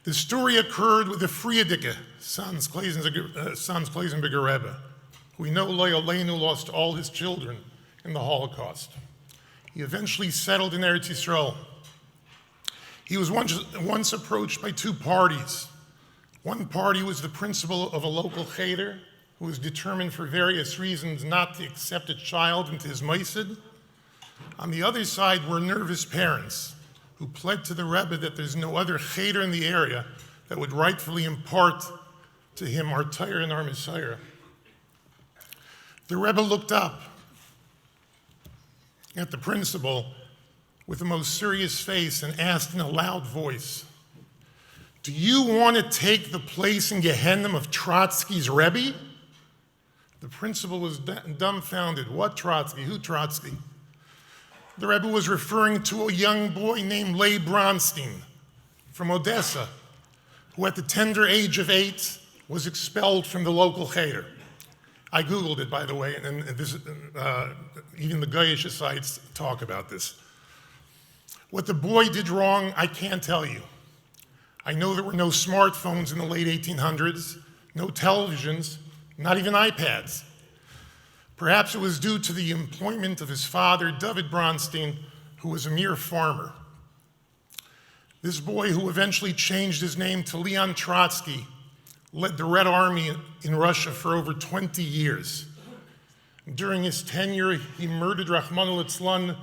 The story occurred with the Friedeke, Sans Kleisenberger Rebbe, who we know Leinu lost all his children in the Holocaust. He eventually settled in Eretz Yisrael. He was once approached by two parties. One party was the principal of a local cheder who was determined for various reasons not to accept a child into his meisid. On the other side were nervous parents who pled to the Rebbe that there's no other cheder in the area that would rightfully impart to him our Torah and our Messiah. The Rebbe looked up at the principal with the most serious face and asked in a loud voice, "Do you want to take the place in Gehenna of Trotsky's Rebbe?" The principal was dumbfounded. What Trotsky? Who Trotsky? The Rebbe was referring to a young boy named Leib Bronstein from Odessa, who at the tender age of 8 was expelled from the local cheder. I Googled it, by the way, and this, even the Goyish sites talk about this. What the boy did wrong, I can't tell you. I know there were no smartphones in the late 1800s, no televisions, not even iPads. Perhaps it was due to the employment of his father, David Bronstein, who was a mere farmer. This boy, who eventually changed his name to Leon Trotsky, led the Red Army in Russia for over 20 years. During his tenure, he murdered, Rachmana litzlan,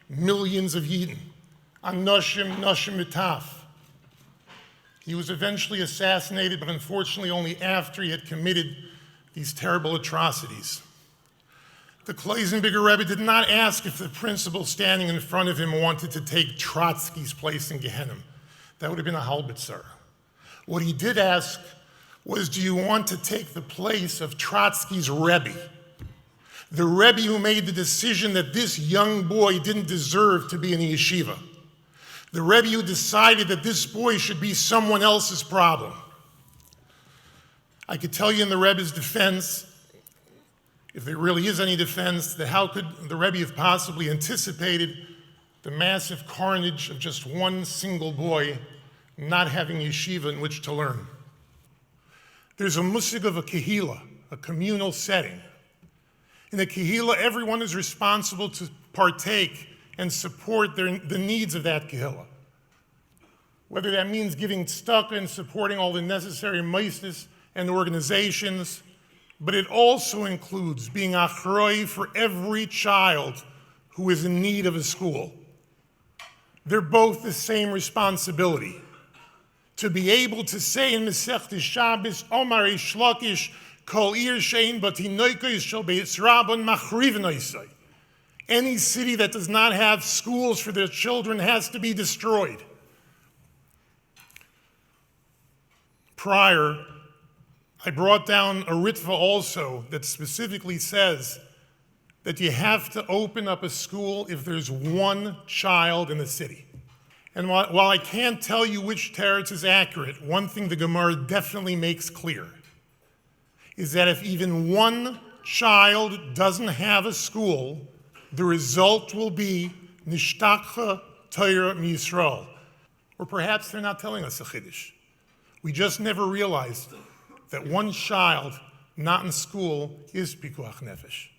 millions of Yidden, Anoshim, Noshim Mitaf. He was eventually assassinated, but unfortunately only after he had committed these terrible atrocities. The Kleisenberger Rebbe did not ask if the principal standing in front of him wanted to take Trotsky's place in Gehenna. That would have been a halbitzer. What he did ask was, do you want to take the place of Trotsky's Rebbe? The Rebbe who made the decision that this young boy didn't deserve to be in a yeshiva. The Rebbe who decided that this boy should be someone else's problem. I could tell you in the Rebbe's defense, if there really is any defense, that how could the Rebbe have possibly anticipated the massive carnage of just one single boy not having yeshiva in which to learn? There's a musig of a kehila, a communal setting. In a kehila, everyone is responsible to partake and support the needs of that kehila. Whether that means giving tzedakah and supporting all the necessary meisnis and organizations, but it also includes being achroi for every child who is in need of a school. They're both the same responsibility. To be able to say in Masechtas Shabbos, Omar Eish Lakish, Kol Ir Shein Batinoikos Shel Beis Rabban Machriven Oisai. Any city that does not have schools for their children has to be destroyed. Prior, I brought down a ritva also that specifically says that you have to open up a school if there's one child in the city. And while I can't tell you which teretz is accurate, one thing the Gemara definitely makes clear is that if even one child doesn't have a school, the result will be Nishtakha Torah Miyisrael. Or perhaps they're not telling us a chiddush. We just never realized that one child not in school is pikuach nefesh.